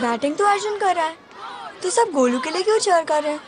Batting तो अर्जुन कर रहा है, तो सब गोलू के लिए क्यों चीयर कर रहे हैं?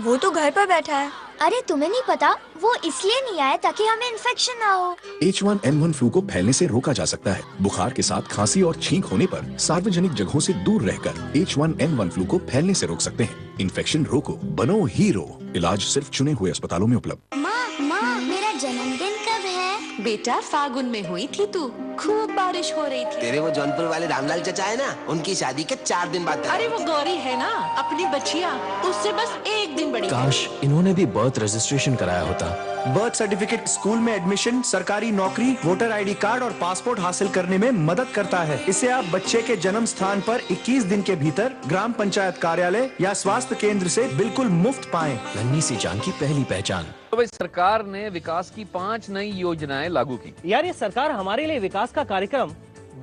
वो तो घर पर बैठा है। अरे तुम्हें नहीं पता, वो इसलिए नहीं आया ताकि हमें इन्फेक्शन ना हो। H1N1 फ्लू को फैलने से रोका जा सकता है। बुखार के साथ खांसी और छींक होने पर सार्वजनिक जगहों से दूर रहकर H1N1 फ्लू को फैलने से रोक सकते हैं। इन्फेक्शन रोको, बनो हीरो। इलाज सिर्फ चुने हुए अस्पतालों में उपलब्ध। माँ, मेरा जन्मदिन कब है? बेटा फागुन में हुई थी तू, खूब बारिश हो रही थी। तेरे वो जौनपुर वाले रामलाल चचा है ना, उनकी शादी के 4 दिन बाद। अरे वो गौरी है ना, अपनी बच्चिया, उससे बस 1 दिन बड़ी। काश इन्होंने भी बर्थ रजिस्ट्रेशन कराया होता। बर्थ सर्टिफिकेट स्कूल में एडमिशन, सरकारी नौकरी, वोटर आईडी कार्ड और पासपोर्ट हासिल करने में मदद करता है। इससे आप बच्चे के जन्म स्थान पर 21 दिन के भीतर ग्राम पंचायत कार्यालय या स्वास्थ्य केंद्र से बिल्कुल मुफ्त पाएं। नन्ही सी जान की पहली पहचान। तो भाई सरकार ने विकास की 5 नई योजनाएं लागू की। यार ये सरकार हमारे लिए विकास का कार्यक्रम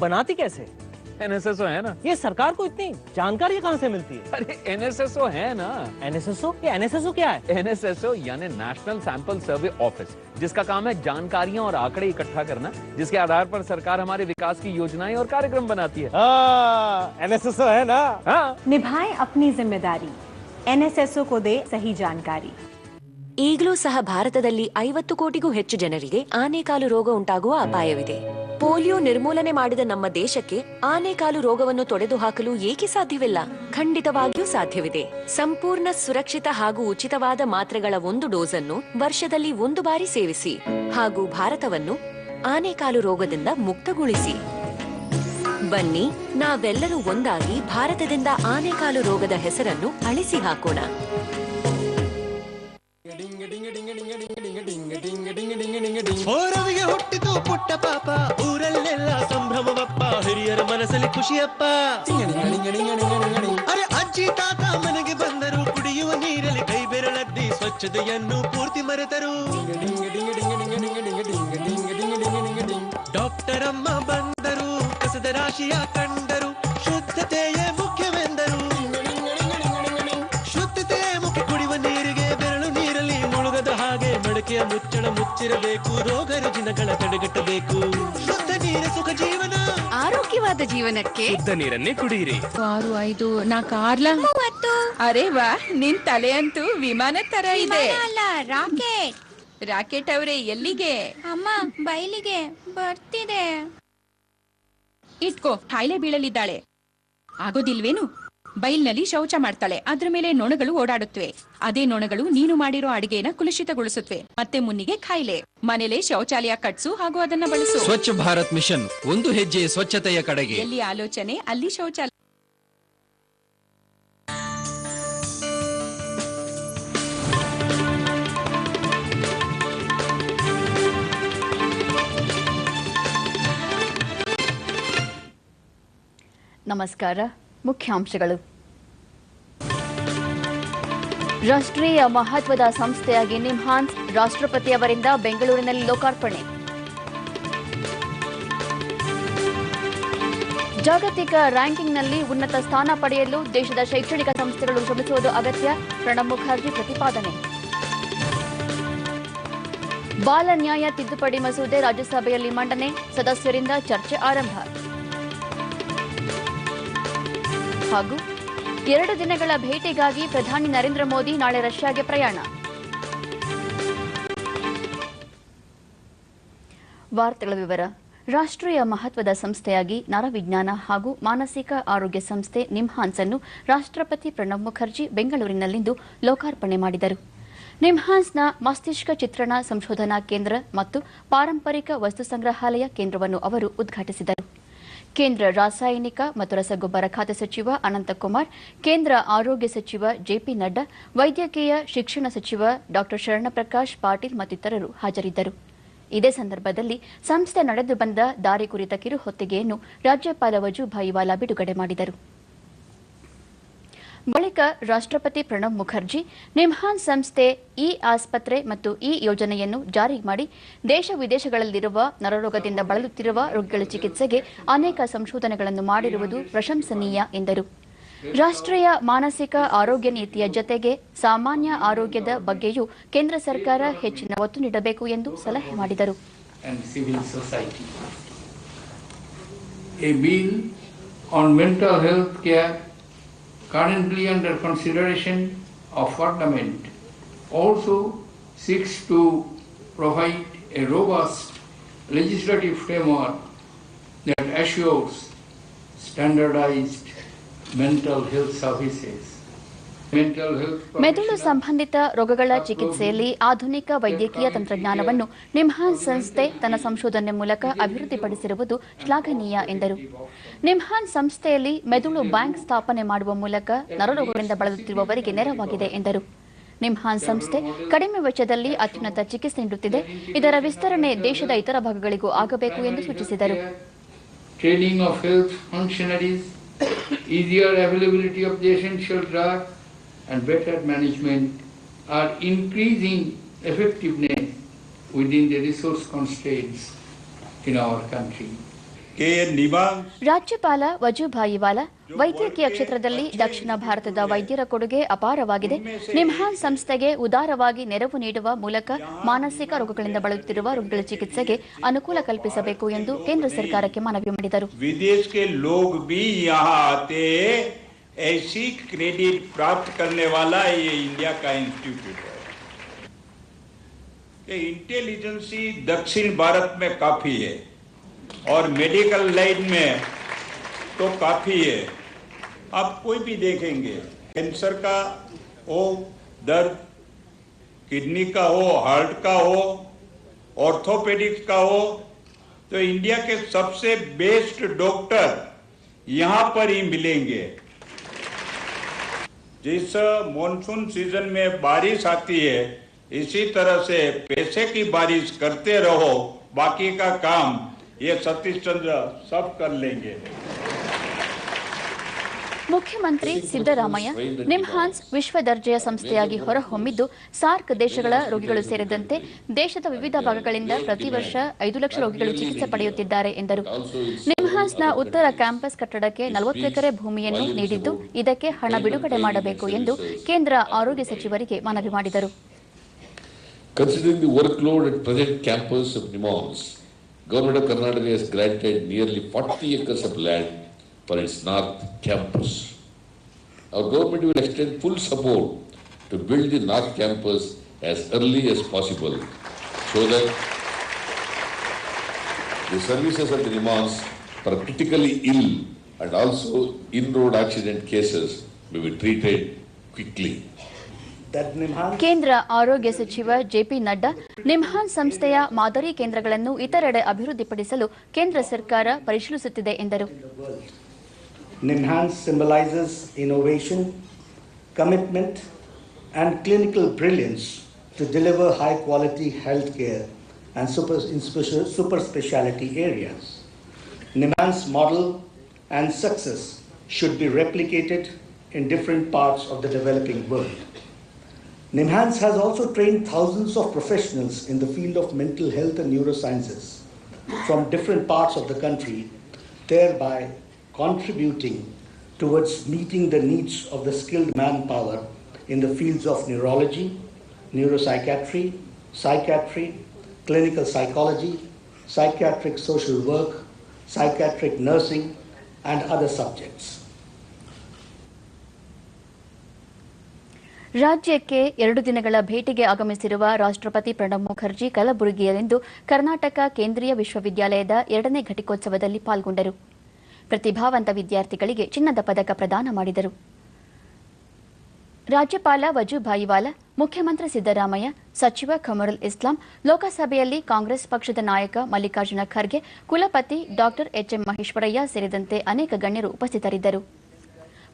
बनाती कैसे? एनएसएसओ है ना। ये सरकार को इतनी जानकारी कहाँ से मिलती है? अरे एनएसएसओ है ना। एनएसएसओ? ये एनएसएसओ क्या है? एनएसएसओ यानी नेशनल सैंपल सर्वे ऑफिस, जिसका काम है जानकारियां और आंकड़े इकट्ठा करना, जिसके आधार पर सरकार हमारे विकास की योजनाएं और कार्यक्रम बनाती है। एनएसएसओ है ना। हाँ। निभाएं अपनी जिम्मेदारी, एनएसएसओ को दे सही जानकारी। ಈಗಲೂ ಸಹ ಭಾರತದಲ್ಲಿ 50 ಕೋಟಿಗೂ ಹೆಚ್ಚು ಜನರಿಗೆ ಆನೆಕಾಲು ರೋಗ ಉಂಟಾಗುವ ಅಪಾಯವಿದೆ. ಪೋಲಿಯೋ ನಿರ್ಮೂಲನೆ ಮಾಡಿದ ನಮ್ಮ ದೇಶಕ್ಕೆ ಆನೆಕಾಲು ರೋಗವನ್ನು ತೊಡೆದುಹಾಕಲು ಏಕೆ ಸಾಧ್ಯವಿಲ್ಲ? ಖಂಡಿತವಾಗಿಯೂ ಸಾಧ್ಯವಿದೆ. ಸಂಪೂರ್ಣ ಸುರಕ್ಷಿತ ಹಾಗೂ ಉಚಿತವಾದ ಮಾತ್ರೆಗಳ 1 ಡೋಸ್ ಅನ್ನು ವರ್ಷದಲ್ಲಿ 1 ಬಾರಿ ಸೇವಿಸಿ ಹಾಗೂ ಭಾರತವನ್ನು ಆನೆಕಾಲು ರೋಗದಿಂದ ಮುಕ್ತಗೊಳಿಸಿ. ಬನ್ನಿ ನಾವೆಲ್ಲರೂ ಒಂದಾಗಿ ಭಾರತದಿಂದ ಆನೆಕಾಲು ರೋಗದ ಹೆಸರನ್ನು ಅಳಿಸಿ ಹಾಕೋಣ. ರವಿಗೆ ಹುಟ್ಟಿತು ಪುಟ್ಟ ಪಾಪ, ಊರಲ್ಲೆಲ್ಲ ಸಂಭ್ರಮವಪ್ಪ, ಹಿರಿಯರ ಮನಸ್ಸಲ್ಲಿ ಖುಷಿಯಪ್ಪ. ಅರೆ ಅಜ್ಜಿ ತಾತ ಮನೆಗೆ ಬಂದರು, ಕುಡಿಯುವ ನೀರಲ್ಲಿ ಕೈ ಬೆರಳದ್ದಿ ಸ್ವಚ್ಛತೆಯನ್ನು ಪೂರ್ತಿ ಮರೆತರು. ಡಾಕ್ಟರ್ ಅಮ್ಮ ಬಂದರು, ಕಸದ ರಾಶಿಯ ಕಂಡರು, ಶುದ್ಧತೆಯೇ ಮುಖ್ಯವೆಂದರು. ಶುದ್ಧತೆಯೇ ಮುಖ್ಯ, ಕುಡಿಯುವ ನೀರಿಗೆ ಬೆರಳು ನೀರಲ್ಲಿ ಮುಳುಗದ ಹಾಗೆ ಮಡಕೆಯ ಮುಚ್ಚಳ ಮುಚ್ಚಿರಬೇಕು, ರೋಗ ರುಜಿನಗಳ ತಡೆಗಟ್ಟಬೇಕು. ಶುದ್ಧ ನೀರು ಸುಖ ಜೀವನ, ಆರೋಗ್ಯವಾದ ಜೀವನಕ್ಕೆ ಶುದ್ಧ ನೀರನ್ನೇ ಕುಡಿಯಿರಿ. 6, 5, 4, 6. ಅರೆ ವಾ, ನಿನ್ ತಲೆ ಅಂತೂ ವಿಮಾನ ತರ ಇದೆ. ರಾಕೆಟ್. ರಾಕೆಟ್ ಅವರೇ ಎಲ್ಲಿಗೆ? ಅಮ್ಮ ಬೈಲಿಗೆ ಬರ್ತಿದೆ. ಇಟ್ಕೋ, ಕಾಯಿಲೆ ಬೀಳಲಿದ್ದಾಳೆ. ಆಗೋದಿಲ್ವೇನು? ಬೈಲ್ನಲ್ಲಿ ಶೌಚ ಮಾಡ್ತಾಳೆ, ಅದ್ರ ಮೇಲೆ ನೊಣಗಳು ಓಡಾಡುತ್ತವೆ. ಅದೇ ನೊಣಗಳು ನೀನು ಮಾಡಿರೋ ಅಡಿಗೆನ ಕುಲುಷಿತಗೊಳಿಸುತ್ತವೆ, ಮತ್ತೆ ಮುನ್ನಿಗೆ ಕಾಯಿಲೆ. ಮನೇಲೆ ಶೌಚಾಲಯ ಕಟ್ಸು ಹಾಗೂ ಅದನ್ನ ಬಳಸು. ಸ್ವಚ್ಛ ಭಾರತ್ ಮಿಷನ್, ಒಂದು ಹೆಜ್ಜೆ ಸ್ವಚ್ಛತೆಯ ಕಡೆಗೆ. ಎಲ್ಲಿ ಆಲೋಚನೆ ಅಲ್ಲಿ ಶೌಚಾಲಯ. ನಮಸ್ಕಾರ. ಮುಖ್ಯಾಂಶಗಳು. ರಾಷ್ಟ್ರೀಯ ಮಹತ್ವದ ಸಂಸ್ಥೆಯಾಗಿ ನಿಮ್ಹಾನ್ಸ್ ರಾಷ್ಟ್ರಪತಿಯವರಿಂದ ಬೆಂಗಳೂರಿನಲ್ಲಿ ಲೋಕಾರ್ಪಣೆ. ಜಾಗತಿಕ ರ್ಯಾಂಕಿಂಗ್ನಲ್ಲಿ ಉನ್ನತ ಸ್ಥಾನ ಪಡೆಯಲು ದೇಶದ ಶೈಕ್ಷಣಿಕ ಸಂಸ್ಥೆಗಳು ಶ್ರಮಿಸುವುದು ಅಗತ್ಯ, ಪ್ರಣಬ್ ಮುಖರ್ಜಿ ಪ್ರತಿಪಾದನೆ. ಬಾಲ ನ್ಯಾಯ ತಿದ್ದುಪಡಿ ಮಸೂದೆ ರಾಜ್ಯಸಭೆಯಲ್ಲಿ ಮಂಡನೆ, ಸದಸ್ಯರಿಂದ ಚರ್ಚೆ ಆರಂಭ. ಹಾಗೂ 2 ದಿನಗಳ ಭೇಟಿಗಾಗಿ ಪ್ರಧಾನಿ ನರೇಂದ್ರ ಮೋದಿ ನಾಳೆ ರಷ್ಯಾಗೆ ಪ್ರಯಾಣ. ವಾರ್ತೆಗಳ ವಿವರ. ರಾಷ್ಟ್ರೀಯ ಮಹತ್ವದ ಸಂಸ್ಥೆಯಾಗಿ ನರವಿಜ್ಞಾನ ಹಾಗೂ ಮಾನಸಿಕ ಆರೋಗ್ಯ ಸಂಸ್ಥೆ ನಿಮ್ಹಾನ್ಸ್ ಅನ್ನು ರಾಷ್ಟ್ರಪತಿ ಪ್ರಣಬ್ ಮುಖರ್ಜಿ ಬೆಂಗಳೂರಿನಲ್ಲಿಂದು ಲೋಕಾರ್ಪಣೆ ಮಾಡಿದರು. ನಿಮ್ಹಾನ್ಸ್ನ ಮಸ್ತಿಷ್ಕ ಚಿತ್ರಣ ಸಂಶೋಧನಾ ಕೇಂದ್ರ ಮತ್ತು ಪಾರಂಪರಿಕ ವಸ್ತು ಸಂಗ್ರಹಾಲಯ ಕೇಂದ್ರವನ್ನು ಅವರು ಉದ್ಘಾಟಿಸಿದರು. ಕೇಂದ್ರ ರಾಸಾಯನಿಕ ಮತ್ತು ರಸಗೊಬ್ಬರ ಖಾತೆ ಸಚಿವ ಅನಂತಕುಮಾರ್, ಕೇಂದ್ರ ಆರೋಗ್ಯ ಸಚಿವ ಜೆಪಿ ನಡ್ಡಾ, ವೈದ್ಯಕೀಯ ಶಿಕ್ಷಣ ಸಚಿವ ಡಾ ಶರಣಪ್ರಕಾಶ್ ಪಾಟೀಲ್ ಮತ್ತಿತರರು ಹಾಜರಿದ್ದರು. ಇದೇ ಸಂದರ್ಭದಲ್ಲಿ ಸಂಸ್ಥೆ ನಡೆದು ಬಂದ ದಾರಿ ಕುರಿತ ಕಿರುಹೊತ್ತಿಗೆಯನ್ನು ರಾಜ್ಯಪಾಲ ವಜೂಭಾಯಿ ವಾಲಾ ಬಿಡುಗಡೆ ಮಾಡಿದರು. ಬಳಿಕ ರಾಷ್ಟ್ರಪತಿ ಪ್ರಣಬ್ ಮುಖರ್ಜಿ ನಿಮ್ಹಾನ್ಸ್ ಸಂಸ್ಥೆ ಈ ಆಸ್ಪತ್ರೆ ಮತ್ತು ಈ ಯೋಜನೆಯನ್ನು ಜಾರಿ ಮಾಡಿ ದೇಶ ವಿದೇಶಗಳಲ್ಲಿರುವ ನರರೋಗದಿಂದ ಬಳಲುತ್ತಿರುವ ರೋಗಿಗಳ ಚಿಕಿತ್ಸೆಗೆ ಅನೇಕ ಸಂಶೋಧನೆಗಳನ್ನು ಮಾಡಿರುವುದು ಪ್ರಶಂಸನೀಯ ಎಂದರು. ರಾಷ್ಟ್ರೀಯ ಮಾನಸಿಕ ಆರೋಗ್ಯ ನೀತಿಯ ಜತೆಗೆ ಸಾಮಾನ್ಯ ಆರೋಗ್ಯದ ಬಗ್ಗೆಯೂ ಕೇಂದ್ರ ಸರ್ಕಾರ ಹೆಚ್ಚಿನ ಒತ್ತು ನೀಡಬೇಕು ಎಂದು ಸಲಹೆ ಮಾಡಿದರು. A bill on mental health care currently under consideration of Parliament, also seeks to provide a robust legislative framework that assures standardized mental health services. ಮೆದುಳು ಸಂಬಂಧಿತ ರೋಗಗಳ ಚಿಕಿತ್ಸೆಯಲ್ಲಿ ಆಧುನಿಕ ವೈದ್ಯಕೀಯ ತಂತ್ರಜ್ಞಾನವನ್ನು ನಿಮ್ಹಾನ್ಸ್ ಸಂಸ್ಥೆ ತನ್ನ ಸಂಶೋಧನೆ ಮೂಲಕ ಅಭಿವೃದ್ಧಿಪಡಿಸಿರುವುದು ಶ್ಲಾಘನೀಯ ಎಂದರು. ನಿಮ್ಹಾನ್ಸ್ ಸಂಸ್ಥೆಯಲ್ಲಿ ಮೆದುಳು ಬ್ಯಾಂಕ್ ಸ್ಥಾಪನೆ ಮಾಡುವ ಮೂಲಕ ನರರೋಗಗಳಿಂದ ಬಳಲುತ್ತಿರುವವರಿಗೆ ನೆರವಾಗಿದೆ ಎಂದರು. ನಿಮ್ಹಾನ್ಸ್ ಸಂಸ್ಥೆ ಕಡಿಮೆ ವೆಚ್ಚದಲ್ಲಿ ಅತ್ಯುನ್ನತ ಚಿಕಿತ್ಸೆ ನೀಡುತ್ತಿದೆ. ಇದರ ವಿಸ್ತರಣೆ ದೇಶದ ಇತರ ಭಾಗಗಳಿಗೂ ಆಗಬೇಕು ಎಂದು ಸೂಚಿಸಿದರು. Training of health functionaries, easier availability of the essential drug and better management are increasing effectiveness within the resource constraints in our country. ರಾಜ್ಯಪಾಲ ವಜುಭಾಯಿ ವಾಲಾ ವೈದ್ಯಕೀಯ ಕ್ಷೇತ್ರದಲ್ಲಿ ದಕ್ಷಿಣ ಭಾರತದ ವೈದ್ಯರ ಕೊಡುಗೆ ಅಪಾರವಾಗಿದೆ. ನಿಮ್ಹಾನ್ಸ್ ಸಂಸ್ಥೆಗೆ ಉದಾರವಾಗಿ ನೆರವು ನೀಡುವ ಮೂಲಕ ಮಾನಸಿಕ ರೋಗಗಳಿಂದ ಬಳಲುತ್ತಿರುವ ರೋಗಿಗಳ ಚಿಕಿತ್ಸೆಗೆ ಅನುಕೂಲ ಕಲ್ಪಿಸಬೇಕು ಎಂದು ಕೇಂದ್ರ ಸರ್ಕಾರಕ್ಕೆ ಮನವಿ ಮಾಡಿದರು. ವಿದೇಶಿ लोग भी यहाँ आते हैं, ऐसी क्रेडिट प्राप्त करने वाला ये इंडिया का इंस्टीट्यूट है. इंटेलिजेंसी दक्षिण भारत में काफी है और मेडिकल लाइन में तो काफी है. आप कोई भी देखेंगे, कैंसर का हो, दर्द किडनी का हो, हार्ट का हो, ऑर्थोपेडिक्स का हो, तो इंडिया के सबसे बेस्ट डॉक्टर यहाँ पर ही मिलेंगे. जिस मॉनसून सीजन में बारिश आती है, इसी तरह से पैसे की बारिश करते रहो, बाकी का काम ये सतीश चंद्र सब कर लेंगे. ಮುಖ್ಯಮಂತ್ರಿ ಸಿದ್ದರಾಮಯ್ಯ ನಿಮ್ಹಾನ್ಸ್ ವಿಶ್ವ ದರ್ಜೆಯ ಸಂಸ್ಥೆಯಾಗಿ ಹೊರಹೊಮ್ಮಿದ್ದು ಸಾರ್ಕ್ ದೇಶಗಳ ರೋಗಿಗಳು ಸೇರಿದಂತೆ ದೇಶದ ವಿವಿಧ ಭಾಗಗಳಿಂದ ಪ್ರತಿ ವರ್ಷ 5 ಲಕ್ಷ ರೋಗಿಗಳು ಚಿಕಿತ್ಸೆ ಪಡೆಯುತ್ತಿದ್ದಾರೆ ಎಂದರು. ನಿಮ್ಹಾನ್ಸ್ನ ಉತ್ತರ ಕ್ಯಾಂಪಸ್ ಕಟ್ಟಡಕ್ಕೆ 40 ಎಕರೆ ಭೂಮಿಯನ್ನು ನೀಡಿದ್ದು ಇದಕ್ಕೆ ಹಣ ಬಿಡುಗಡೆ ಮಾಡಬೇಕು ಎಂದು ಕೇಂದ್ರ ಆರೋಗ್ಯ ಸಚಿವರಿಗೆ ಮನವಿ ಮಾಡಿದರು. Considering the workload at present campus of NIMHANS, Government of Karnataka has granted nearly 40 acres of land for its North Campus. Our government will extend full support to build the North Campus as early as possible so that the services of the NIMHANS for critically ill and also in-road accident cases may be treated quickly. ಕೇಂದ್ರ ಆರೋಗ್ಯ ಸಚಿವ JP Nadda NIMHANS ಸಂಸ್ಥೆಯ ಮಾದರಿ ಕೇಂದ್ರಗಳನ್ನು ಇತರೆಡೆ ಅಭಿವೃದ್ಧಿಪಡಿಸಲು ಕೇಂದ್ರ ಸರ್ಕಾರ ಪರಿಶೀಲಿಸುತ್ತಿದೆ ಎಂದರು. NIMHANS symbolizes innovation, commitment, and clinical brilliance to deliver high-quality healthcare and super specialty areas. NIMHANS model and success should be replicated in different parts of the developing world. NIMHANS has also trained thousands of professionals in the field of mental health and neurosciences from different parts of the country, thereby contributing towards meeting the needs of the skilled manpower in the fields of neurology, neuropsychiatry, psychiatry, clinical psychology, psychiatric social work, psychiatric nursing, and other subjects. ರಾಜ್ಯಕ್ಕೆ 2 ದಿನಗಳ ಭೇಟಿಗೆ ಆಗಮಿಸಿರುವ ರಾಷ್ಟ್ರಪತಿ ಪ್ರಣಬ್ ಮುಖರ್ಜಿ ಕಲಬುರಗಿಯಲ್ಲಿಂದು ಕರ್ನಾಟಕ ಕೇಂದ್ರೀಯ ವಿಶ್ವವಿದ್ಯಾಲಯದ 2ನೇ ಘಟಿಕೋತ್ಸವದಲ್ಲಿ ಪಾಲ್ಗೊಂಡರು. ಪ್ರತಿಭಾವಂತ ವಿದ್ಯಾರ್ಥಿಗಳಿಗೆ ಚಿನ್ನದ ಪದಕ ಪ್ರದಾನ ಮಾಡಿದರು. ರಾಜ್ಯಪಾಲ ವಜುಭಾಯಿ ವಾಲಾ, ಮುಖ್ಯಮಂತ್ರಿ ಸಿದ್ದರಾಮಯ್ಯ, ಸಚಿವ ಖಮರುಲ್ ಇಸ್ಲಾಂ, ಲೋಕಸಭೆಯಲ್ಲಿ ಕಾಂಗ್ರೆಸ್ ಪಕ್ಷದ ನಾಯಕ ಮಲ್ಲಿಕಾರ್ಜುನ ಖರ್ಗೆ, ಕುಲಪತಿ ಡಾಕ್ಟರ್ ಎಚ್ಎಂ ಮಹೇಶ್ವರಯ್ಯ ಸೇರಿದಂತೆ ಅನೇಕ ಗಣ್ಯರು ಉಪಸ್ಥಿತರಿದ್ದರು.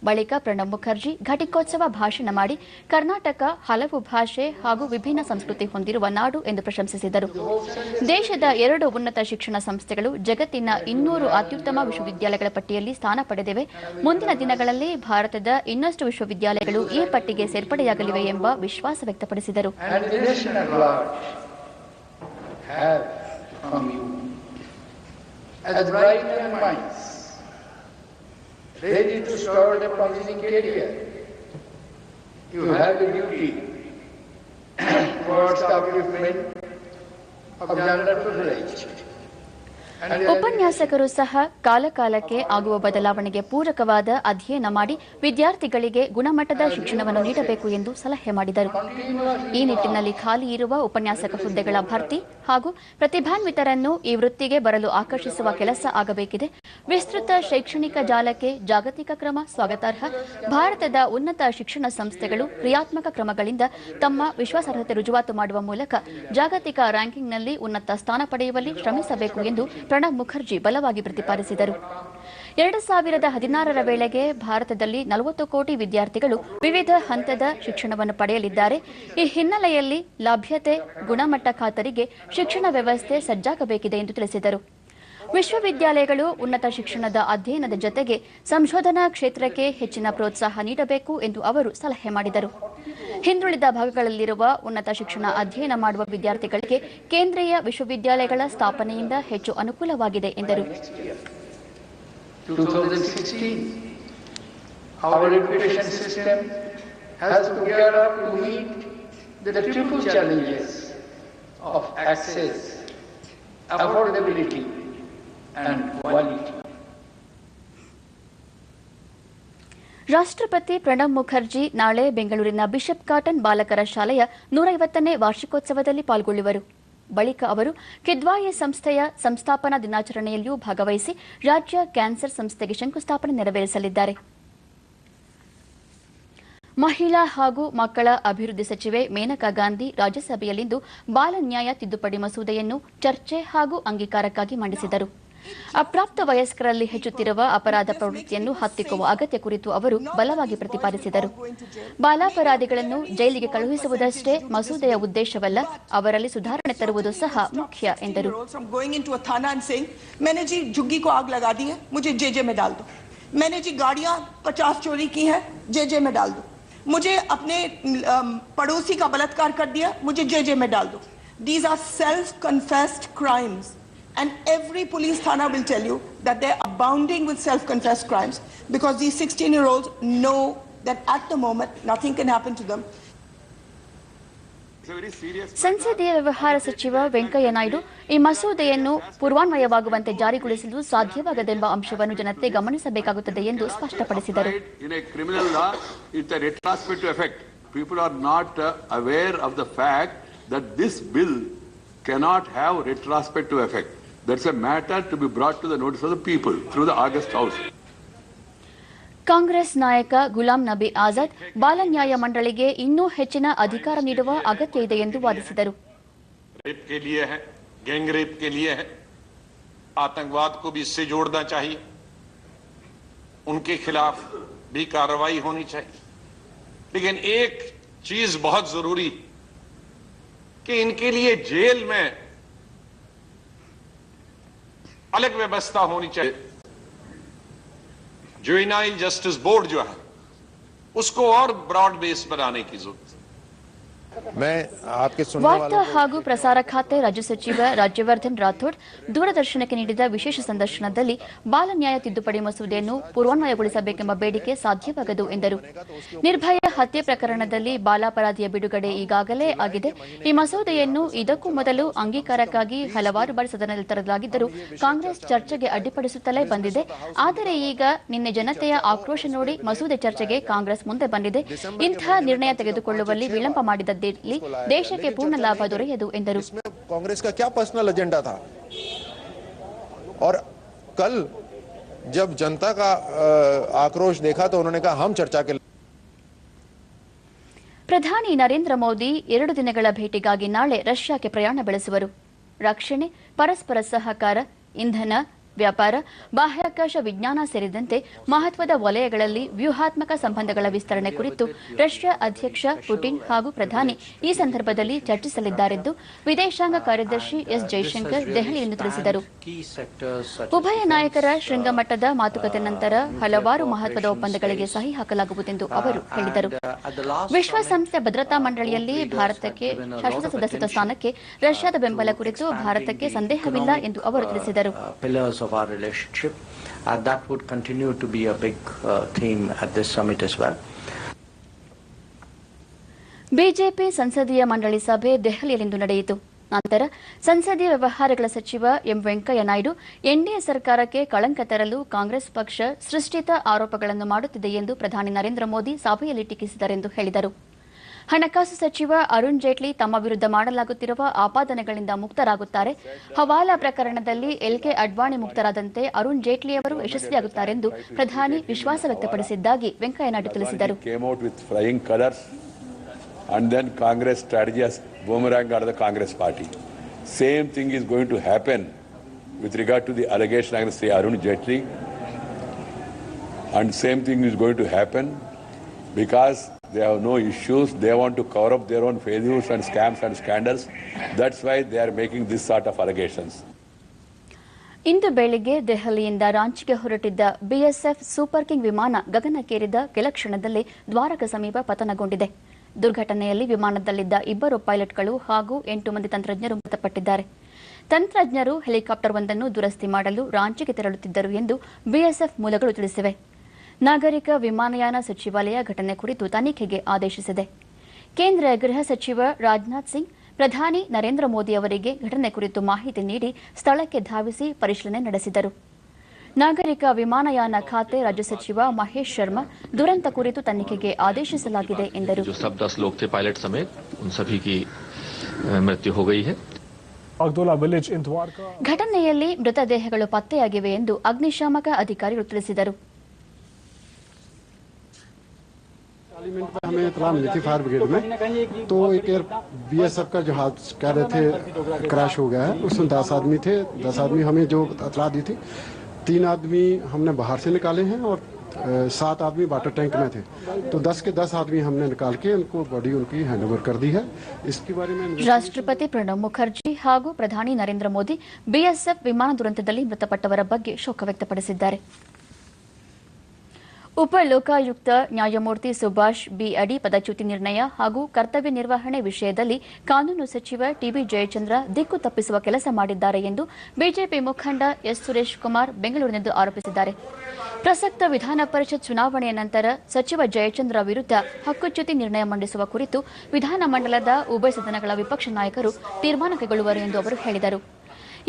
ಬಳಿಕ ಪ್ರಣಬ್ ಮುಖರ್ಜಿ ಘಟಿಕೋತ್ಸವ ಭಾಷಣ ಮಾಡಿ ಕರ್ನಾಟಕ ಹಲವು ಭಾಷೆ ಹಾಗೂ ವಿಭಿನ್ನ ಸಂಸ್ಕೃತಿ ಹೊಂದಿರುವ ನಾಡು ಎಂದು ಪ್ರಶಂಸಿಸಿದರು. ದೇಶದ 2 ಉನ್ನತ ಶಿಕ್ಷಣ ಸಂಸ್ಥೆಗಳು ಜಗತ್ತಿನ 200 ಅತ್ಯುತ್ತಮ ವಿಶ್ವವಿದ್ಯಾಲಯಗಳ ಪಟ್ಟಿಯಲ್ಲಿ ಸ್ಥಾನ ಪಡೆದಿವೆ. ಮುಂದಿನ ದಿನಗಳಲ್ಲಿ ಭಾರತದ ಇನ್ನಷ್ಟು ವಿಶ್ವವಿದ್ಯಾಲಯಗಳು ಈ ಪಟ್ಟಿಗೆ ಸೇರ್ಪಡೆಯಾಗಲಿವೆ ಎಂಬ ವಿಶ್ವಾಸ ವ್ಯಕ್ತಪಡಿಸಿದರು. Ready to start a promising career. You have a duty towards the upliftment of the underprivileged. ಉಪನ್ಯಾಸಕರು ಸಹ ಕಾಲಕಾಲಕ್ಕೆ ಆಗುವ ಬದಲಾವಣೆಗೆ ಪೂರಕವಾದ ಅಧ್ಯಯನ ಮಾಡಿ ವಿದ್ಯಾರ್ಥಿಗಳಿಗೆ ಗುಣಮಟ್ಟದ ಶಿಕ್ಷಣವನ್ನು ನೀಡಬೇಕು ಎಂದು ಸಲಹೆ ಮಾಡಿದರು. ಈ ನಿಟ್ಟಿನಲ್ಲಿ ಖಾಲಿ ಇರುವ ಉಪನ್ಯಾಸಕ ಹುದ್ದೆಗಳ ಭರ್ತಿ ಹಾಗೂ ಪ್ರತಿಭಾನ್ವಿತರನ್ನು ಈ ವೃತ್ತಿಗೆ ಬರಲು ಆಕರ್ಷಿಸುವ ಕೆಲಸ ಆಗಬೇಕಿದೆ. ವಿಸ್ತೃತ ಶೈಕ್ಷಣಿಕ ಜಾಲಕ್ಕೆ ಜಾಗತಿಕ ಕ್ರಮ ಸ್ವಾಗತಾರ್ಹ. ಭಾರತದ ಉನ್ನತ ಶಿಕ್ಷಣ ಸಂಸ್ಥೆಗಳು ಕ್ರಿಯಾತ್ಮಕ ಕ್ರಮಗಳಿಂದ ತಮ್ಮ ವಿಶ್ವಾಸಾರ್ಹತೆ ರುಜುವಾತು ಮಾಡುವ ಮೂಲಕ ಜಾಗತಿಕ ರ್ಯಾಂಕಿಂಗ್ನಲ್ಲಿ ಉನ್ನತ ಸ್ಥಾನ ಪಡೆಯುವಲ್ಲಿ ಶ್ರಮಿಸಬೇಕು ಎಂದು ಪ್ರಣಬ್ ಮುಖರ್ಜಿ ಬಲವಾಗಿ ಪ್ರತಿಪಾದಿಸಿದರು. 2016ರ ವೇಳೆಗೆ ಭಾರತದಲ್ಲಿ 40 ಕೋಟಿ ವಿದ್ಯಾರ್ಥಿಗಳು ವಿವಿಧ ಹಂತದ ಶಿಕ್ಷಣವನ್ನು ಪಡೆಯಲಿದ್ದಾರೆ. ಈ ಹಿನ್ನೆಲೆಯಲ್ಲಿ ಲಭ್ಯತೆ, ಗುಣಮಟ್ಟ ಖಾತರಿಗೆ ಶಿಕ್ಷಣ ವ್ಯವಸ್ಥೆ ಸಜ್ಜಾಗಬೇಕಿದೆ ಎಂದು ತಿಳಿಸಿದರು. ವಿಶ್ವವಿದ್ಯಾಲಯಗಳು ಉನ್ನತ ಶಿಕ್ಷಣದ ಅಧ್ಯಯನದ ಜೊತೆಗೆ ಸಂಶೋಧನಾ ಕ್ಷೇತ್ರಕ್ಕೆ ಹೆಚ್ಚಿನ ಪ್ರೋತ್ಸಾಹ ನೀಡಬೇಕು ಎಂದು ಅವರು ಸಲಹೆ ಮಾಡಿದರು. ಹಿಂದುಳಿದ ಭಾಗಗಳಲ್ಲಿರುವ ಉನ್ನತ ಶಿಕ್ಷಣ ಅಧ್ಯಯನ ಮಾಡುವ ವಿದ್ಯಾರ್ಥಿಗಳಿಗೆ ಕೇಂದ್ರೀಯ ವಿಶ್ವವಿದ್ಯಾಲಯಗಳ ಸ್ಥಾಪನೆಯಿಂದ ಹೆಚ್ಚು ಅನುಕೂಲವಾಗಿದೆ ಎಂದರು. 2016, our education system has to gear up to meet the triple challenges of access, affordability, and quality. ರಾಷ್ಟ್ರಪತಿ ಪ್ರಣಬ್ ಮುಖರ್ಜಿ ನಾಳೆ ಬೆಂಗಳೂರಿನ ಬಿಷಪ್ ಕಾಟನ್ ಬಾಲಕರ ಶಾಲೆಯ 150ನೇ ವಾರ್ಷಿಕೋತ್ಸವದಲ್ಲಿ ಪಾಲ್ಗೊಳ್ಳುವರು. ಬಳಿಕ ಅವರು ಕಿದ್ವಾಯಿ ಸಂಸ್ಥೆಯ ಸಂಸ್ಥಾಪನಾ ದಿನಾಚರಣೆಯಲ್ಲಿಯೂ ಭಾಗವಹಿಸಿ ರಾಜ್ಯ ಕ್ಯಾನ್ಸರ್ ಸಂಸ್ಥೆಗೆ ಶಂಕುಸ್ಥಾಪನೆ ನೆರವೇರಿಸಲಿದ್ದಾರೆ. ಮಹಿಳಾ ಹಾಗೂ ಮಕ್ಕಳ ಅಭಿವೃದ್ಧಿ ಸಚಿವೆ ಮೇನಕಾ ಗಾಂಧಿ ರಾಜ್ಯಸಭೆಯಲ್ಲಿಂದು ಬಾಲ ನ್ಯಾಯ ತಿದ್ದುಪಡಿ ಮಸೂದೆಯನ್ನು ಚರ್ಚೆ ಹಾಗೂ ಅಂಗೀಕಾರಕ್ಕಾಗಿ ಮಂಡಿಸಿದರು. ಅಪ್ರಾಪ್ತ ವಯಸ್ಕರಲ್ಲಿ ಹೆಚ್ಚುತ್ತಿರುವ ಅಪರಾಧ ಪ್ರವೃತ್ತಿಯನ್ನು ಹತ್ತಿಕ್ಕುವ ಅಗತ್ಯ ಕುರಿತು ಅವರು ಬಲವಾಗಿ ಪ್ರತಿಪಾದಿಸಿದರು. ಬಾಲಾಪರಾಧಿಗಳನ್ನು ಜೈಲಿಗೆ ಕಳುಹಿಸುವುದಷ್ಟೇ ಮಸೂದೆಯ ಉದ್ದೇಶವಲ್ಲ, ಅವರಲ್ಲಿ ಸುಧಾರಣೆ ತರುವುದು ಸಹ ಮುಖ್ಯ ಎಂದರು. मैंने जी गाड़ियां 50 चोरी की हैं, जेजे में डाल दो. मुझे अपने पड़ोसी का बलात्कार कर दिया, मुझे जेजे में डाल दो. These are self-confessed crimes. And every police thana will tell you that they're abounding with self-confessed crimes because these 16-year-olds know that at the moment nothing can happen to them. ಸಂಸದೀಯ ವ್ಯವಹಾರ ಸಚಿವ ವೆಂಕಯ್ಯ ನಾಯ್ಡು ಈ ಮಸೂದೆಯನ್ನು ಪೂರ್ವಾನ್ವಯವಾಗುವಂತೆ ಜಾರಿಗೊಳಿಸಲು ಸಾಧ್ಯವಾಗದೆಂಬ ಅಂಶವನ್ನು ಜನತೆ ಗಮನಿಸಬೇಕಾಗುತ್ತದೆ ಎಂದು ಸ್ಪಷ್ಟಪಡಿಸಿದರು. People are not aware of the fact that this bill cannot have retrospective effect. That's a matter to be brought to the notice of the people through the August House. Congress ನಾಯಕ ಗುಲಾಂ ನಬಿ ಆಜಾದ್ ಬಾಲ ನ್ಯಾಯ ಮಂಡಳಿಗೆ ಇನ್ನೂ ಹೆಚ್ಚಿನ ಅಧಿಕಾರ ನೀಡುವ ಅಗತ್ಯ ಇದೆ ಎಂದು ವಾದಿಸಿದರು. रेप के लिए है, गैंग रेप के लिए है, आतंकवाद को भी इससे जोड़ना चाहिए, उनके खिलाफ भी कार्रवाई होनी चाहिए. लेकिन एक चीज बहुत जरूरी कि इनके लिए जेल में अलग व्यवस्था होनी चाहिए. जुवेनाइल जस्टिस बोर्ड जो है उसको और ब्रॉड बेस बनाने की जरूरत है. ವಾರ್ತಾ ಹಾಗೂ ಪ್ರಸಾರ ಖಾತೆ ರಾಜ್ಯ ಸಚಿವ ರಾಜ್ಯವರ್ಧನ್ ರಾಥೋಡ್ ದೂರದರ್ಶನಕ್ಕೆ ನೀಡಿದ ವಿಶೇಷ ಸಂದರ್ಶನದಲ್ಲಿ ಬಾಲ ನ್ಯಾಯ ತಿದ್ದುಪಡಿ ಮಸೂದೆಯನ್ನು ಪೂರ್ವಾನ್ವಯಗೊಳಿಸಬೇಕೆಂಬ ಬೇಡಿಕೆ ಸಾಧ್ಯವಾಗದು ಎಂದರು. ನಿರ್ಭಯ ಹತ್ಯೆ ಪ್ರಕರಣದಲ್ಲಿ ಬಾಲಾಪರಾಧಿಯ ಬಿಡುಗಡೆ ಈಗಾಗಲೇ ಆಗಿದೆ. ಈ ಮಸೂದೆಯನ್ನು ಇದಕ್ಕೂ ಮೊದಲು ಅಂಗೀಕಾರಕ್ಕಾಗಿ ಹಲವಾರು ಬಾರಿ ಸದನದಲ್ಲಿ ತರಲಾಗಿದ್ದರೂ ಕಾಂಗ್ರೆಸ್ ಚರ್ಚೆಗೆ ಅಡ್ಡಿಪಡಿಸುತ್ತಲೇ ಬಂದಿದೆ. ಆದರೆ ಈಗ ನಿನ್ನೆ ಜನತೆಯ ಆಕ್ರೋಶ ನೋಡಿ ಮಸೂದೆ ಚರ್ಚೆಗೆ ಕಾಂಗ್ರೆಸ್ ಮುಂದೆ ಬಂದಿದೆ. ಇಂಥ ನಿರ್ಣಯ ತೆಗೆದುಕೊಳ್ಳುವಲ್ಲಿ ವಿಳಂಬ ಮಾಡಿದ ದೇಶಕ್ಕೆ पूर्ण लाभ ದೊರೆಯದು ಎಂದರು. कांग्रेस का क्या पर्सनल एजेंडा था? और कल जब जनता का आक्रोश देखा तो उन्होंने कहा हम चर्चा के. ಪ್ರಧಾನಿ ನರೇಂದ್ರ ಮೋದಿ 2 ದಿನಗಳ ಭೇಟಿಗಾಗಿ ನಾಳೆ ರಷ್ಯಾಕ್ಕೆ ಪ್ರಯಾಣ ಬೆಳೆಸುವರು. ರಕ್ಷಣೆ, ಪರಸ್ಪರ ಸಹಕಾರ, ಇಂಧನ, ವ್ಯಾಪಾರ, ಬಾಹ್ಯಾಕಾಶ ವಿಜ್ಞಾನ ಸೇರಿದಂತೆ ಮಹತ್ವದ ವಲಯಗಳಲ್ಲಿ ವ್ಯೂಹಾತ್ಮಕ ಸಂಬಂಧಗಳ ವಿಸ್ತರಣೆ ಕುರಿತು ರಷ್ಯಾ ಅಧ್ಯಕ್ಷ ಪುಟಿನ್ ಹಾಗೂ ಪ್ರಧಾನಿ ಈ ಸಂದರ್ಭದಲ್ಲಿ ಚರ್ಚಿಸಲಿದ್ದಾರೆಂದು ವಿದೇಶಾಂಗ ಕಾರ್ಯದರ್ಶಿ ಎಸ್ ಜೈಶಂಕರ್ ದೆಹಲಿಯಲ್ಲಿ ತಿಳಿಸಿದರು. ಉಭಯ ನಾಯಕರ ಶೃಂಗಮಟ್ಟದ ಮಾತುಕತೆ ನಂತರ ಹಲವಾರು ಮಹತ್ವದ ಒಪ್ಪಂದಗಳಿಗೆ ಸಹಿ ಹಾಕಲಾಗುವುದೆಂದು ಅವರು ಹೇಳಿದರು. ವಿಶ್ವಸಂಸ್ಥೆ ಭದ್ರತಾ ಮಂಡಳಿಯಲ್ಲಿ ಭಾರತಕ್ಕೆ ಶಾಶ್ವತ ಸದಸ್ಯತ್ವ ಸ್ಥಾನಕ್ಕೆ ರಷ್ಯಾದ ಬೆಂಬಲ ಕುರಿತು ಭಾರತಕ್ಕೆ ಸಂದೇಹವಿಲ್ಲ ಎಂದು ಅವರು ತಿಳಿಸಿದರು. of our relationship, and that would continue to be a big theme at this summit as well. BJP ಸಂಸದೀಯ ಮಂಡಳಿ ಸಭೆ ದೆಹಲಿಯಲ್ಲಿಂದು ನಡೆಯಿತು. ನಂತರ ಸಂಸದೀಯ ವ್ಯವಹಾರಗಳ ಸಚಿವ ಎಂ ವೆಂಕಯ್ಯ ನಾಯ್ಡು ಎನ್ಡಿಎ ಸರ್ಕಾರಕ್ಕೆ ಕಳಂಕ ತರಲು ಕಾಂಗ್ರೆಸ್ ಪಕ್ಷ ಸೃಷ್ಟಿತ ಆರೋಪಗಳನ್ನು ಮಾಡುತ್ತಿದೆ ಎಂದು ಪ್ರಧಾನಿ ನರೇಂದ್ರ ಮೋದಿ ಸಭೆಯಲ್ಲಿ ಟೀಕಿಸಿದರೆಂದು ಹೇಳಿದರು. ಹಣಕಾಸು ಸಚಿವ ಅರುಣ್ ಜೇಟ್ಲಿ ತಮ್ಮ ವಿರುದ್ಧ ಮಾಡಲಾಗುತ್ತಿರುವ ಆಪಾದನೆಗಳಿಂದ ಮುಕ್ತರಾಗುತ್ತಾರೆ. ಹವಾಲಾ ಪ್ರಕರಣದಲ್ಲಿ ಎಲ್ಕೆ ಅಡ್ವಾಣಿ ಮುಕ್ತರಾದಂತೆ ಅರುಣ್ ಜೇಟ್ಲಿಯವರು ಯಶಸ್ವಿಯಾಗುತ್ತಾರೆಂದು ಪ್ರಧಾನಿ ವಿಶ್ವಾಸ ವ್ಯಕ್ತಪಡಿಸಿದ್ದಾಗಿ ವೆಂಕಯ್ಯ ನಾಯ್ಡು ತಿಳಿಸಿದರು. And then Congress strategy has boomerang out of the Congress party. Same thing is going to happen with regard to the allegation against Arun Jaitley. And same thing is going to happen because they have no issues. They want to cover up their own failures and scams and scandals. That's why they are making this sort of allegations. ಇಂದು ಬೆಳಿಗ್ಗೆ ದೆಹಲಿಯಿಂದ ರಾಂಚಿಗೆ ಹೊರಟಿದ್ದ BSF super king ವಿಮಾನ ಗಗನಕ್ಕೇರಿದ ಕೆಲ ಕ್ಷಣದಲ್ಲೇ ದ್ವಾರಕ ಸಮೀಪ ಪತನಗೊಂಡಿದೆ. ದುರ್ಘಟನೆಯಲ್ಲಿ ವಿಮಾನದಲ್ಲಿದ್ದ 2 ಪೈಲಟ್ಗಳು ಹಾಗೂ 8 ಮಂದಿ ತಂತ್ರಜ್ಞರು ಮೃತಪಟ್ಟಿದ್ದಾರೆ. ತಂತ್ರಜ್ಞರು ಹೆಲಿಕಾಪ್ಟರ್ ಒಂದನ್ನು ದುರಸ್ತಿ ಮಾಡಲು ರಾಂಚಿಗೆ ತೆರಳುತ್ತಿದ್ದರು ಎಂದು ಬಿಎಸ್ಎಫ್ ಮೂಲಗಳು ತಿಳಿಸಿವೆ. ನಾಗರಿಕ ವಿಮಾನಯಾನ ಸಚಿವಾಲಯ ಘಟನೆ ಕುರಿತು ತನಿಖೆಗೆ ಆದೇಶಿಸಿದೆ. ಕೇಂದ್ರ ಗೃಹ ಸಚಿವ ರಾಜನಾಥ್ ಸಿಂಗ್ ಪ್ರಧಾನಿ ನರೇಂದ್ರ ಮೋದಿ ಅವರಿಗೆ ಘಟನೆ ಕುರಿತು ಮಾಹಿತಿ ನೀಡಿ ಸ್ಥಳಕ್ಕೆ ಧಾವಿಸಿ ಪರಿಶೀಲನೆ ನಡೆಸಿದರು. ನಾಗರಿಕ ವಿಮಾನಯಾನ ಖಾತೆ ರಾಜ್ಯ ಸಚಿವ ಮಹೇಶ್ ಶರ್ಮಾ ದುರಂತ ಕುರಿತು ತನಿಖೆಗೆ ಆದೇಶಿಸಲಾಗಿದೆ ಎಂದರು. सब 10 लोग थे पायलट समेत उन सभी की मृत्यु हो गई है. ಘಟನೆಯಲ್ಲಿ ಮೃತದೇಹಗಳು ಪತ್ತೆಯಾಗಿವೆ ಎಂದು ಅಗ್ನಿಶಾಮಕ ಅಧಿಕಾರಿಗಳು ತಿಳಿಸಿದರು. हमें इत्तला मिली थी फायर ब्रिगेड में, तो एक बीएसएफ का जहाज कह रहे थे क्रैश हो गया है. उसमें 10 आदमी थे. 10 आदमी हमें जो इत्तला दी थी, 3 आदमी हमने बाहर से निकाले हैं और 7 आदमी वाटर टैंक में थे. तो 10 के 10 आदमी हमने निकाल के उनको बॉडी उनकी हैंडओवर कर दी है. इसके बारे में ರಾಷ್ಟ್ರಪತಿ ಪ್ರಣಬ್ ಮುಖರ್ಜಿ ಹಾಗೂ ಪ್ರಧಾನಿ ನರೇಂದ್ರ ಮೋದಿ ಬಿಎಸ್ಎಫ್ ವಿಮಾನ ದುರಂತದಲ್ಲಿ ಮೃತಪಟ್ಟವರ ಬಗ್ಗೆ ಶೋಕ ವ್ಯಕ್ತಪಡಿಸಿದ್ದಾರೆ. ಉಪ ಲೋಕಾಯುಕ್ತ ನ್ಯಾಯಮೂರ್ತಿ ಸುಭಾಷ್ ಬಿ ಅಡಿ ಪದಚ್ಯುತಿ ನಿರ್ಣಯ ಹಾಗೂ ಕರ್ತವ್ಯ ನಿರ್ವಹಣೆ ವಿಷಯದಲ್ಲಿ ಕಾನೂನು ಸಚಿವ ಟಿಬಿ ಜಯಚಂದ್ರ ದಿಕ್ಕು ತಪ್ಪಿಸುವ ಕೆಲಸ ಮಾಡಿದ್ದಾರೆ ಎಂದು ಬಿಜೆಪಿ ಮುಖಂಡ ಎಸ್ ಸುರೇಶ್ ಕುಮಾರ್ ಬೆಂಗಳೂರಿನಲ್ಲಿಂದು ಆರೋಪಿಸಿದ್ದಾರೆ. ಪ್ರಸಕ್ತ ವಿಧಾನ ಪರಿಷತ್ ಚುನಾವಣೆಯ ನಂತರ ಸಚಿವ ಜಯಚಂದ್ರ ವಿರುದ್ಧ ಹಕ್ಕುಚ್ಯುತಿ ನಿರ್ಣಯ ಮಂಡಿಸುವ ಕುರಿತು ವಿಧಾನಮಂಡಲದ ಉಭಯ ಸದನಗಳ ವಿಪಕ್ಷ ನಾಯಕರು ತೀರ್ಮಾನ ಕೈಗೊಳ್ಳುವರು ಎಂದು ಅವರು ಹೇಳಿದರು.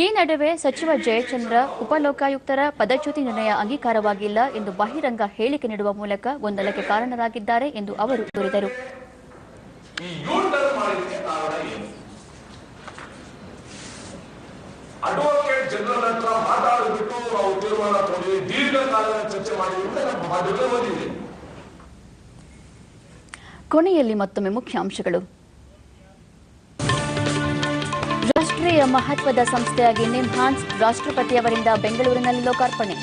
ಈ ನಡುವೆ ಸಚಿವ ಜಯಚಂದ್ರ ಉಪಲೋಕಾಯುಕ್ತರ ಪದಚ್ಯುತಿ ನಿರ್ಣಯ ಅಂಗೀಕಾರವಾಗಿಲ್ಲ ಎಂದು ಬಹಿರಂಗ ಹೇಳಿಕೆ ನೀಡುವ ಮೂಲಕ ಗೊಂದಲಕ್ಕೆ ಕಾರಣರಾಗಿದ್ದಾರೆ ಎಂದು ಅವರು ದೂರಿದರು. ಅಡ್ವೊಕೇಟ್ ಜನರಲ್ ಹತ್ರ ಮಾತಾಡಿಬಿಟ್ಟು ನಾವು ತೀರ್ಮಾನ ತಗೊಂಡು ದೀರ್ಘಕಾಲದ ಚರ್ಚೆ ಮಾಡಿದ್ರೆ ನಮ್ಮ ಬಾಧ್ಯತೆ ಬಂದಿದೆ. ಕೊನೆಯಲ್ಲಿ ಮತ್ತೊಮ್ಮೆ ಮುಖ್ಯಾಂಶಗಳು. ರಾಷ್ಟ್ರೀಯ ಮಹತ್ವದ ಸಂಸ್ಥೆಯಾಗಿ ನಿಮ್ಹಾನ್ಸ್ ರಾಷ್ಟ್ರಪತಿಯವರಿಂದ ಬೆಂಗಳೂರಿನಲ್ಲಿ ಲೋಕಾರ್ಪಣೆ.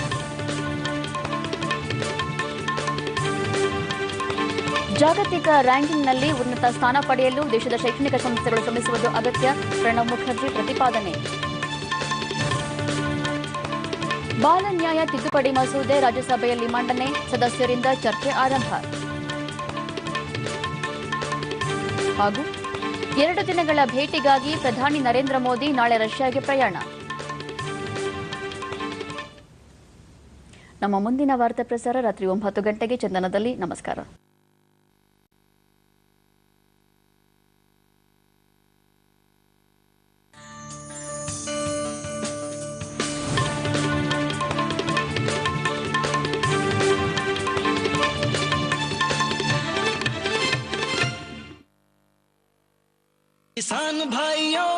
ಜಾಗತಿಕ ರ್ಯಾಂಕಿಂಗ್ನಲ್ಲಿ ಉನ್ನತ ಸ್ಥಾನ ಪಡೆಯಲು ದೇಶದ ಶೈಕ್ಷಣಿಕ ಸಂಸ್ಥೆಗಳು ಶ್ರಮಿಸುವುದು ಅಗತ್ಯ, ಪ್ರಣಬ್ ಮುಖರ್ಜಿ ಪ್ರತಿಪಾದನೆ. ಬಾಲ ನ್ಯಾಯ ತಿದ್ದುಪಡಿ ಮಸೂದೆ ರಾಜ್ಯಸಭೆಯಲ್ಲಿ ಮಂಡನೆ, ಸದಸ್ಯರಿಂದ ಚರ್ಚೆ ಆರಂಭ. ಹಾಗೂ 2 ದಿನಗಳ ಭೇಟಿಗಾಗಿ ಪ್ರಧಾನಿ ನರೇಂದ್ರ ಮೋದಿ ನಾಳೆ ರಷ್ಯಾಗೆ ಪ್ರಯಾಣ. ನಮ್ಮ ಮುಂದಿನ ವಾರ್ತಾ ಪ್ರಸಾರ ರಾತ್ರಿ 9 ಗಂಟೆಗೆ ಚಂದನದಲ್ಲಿ. ನಮಸ್ಕಾರ. किसान भाइयों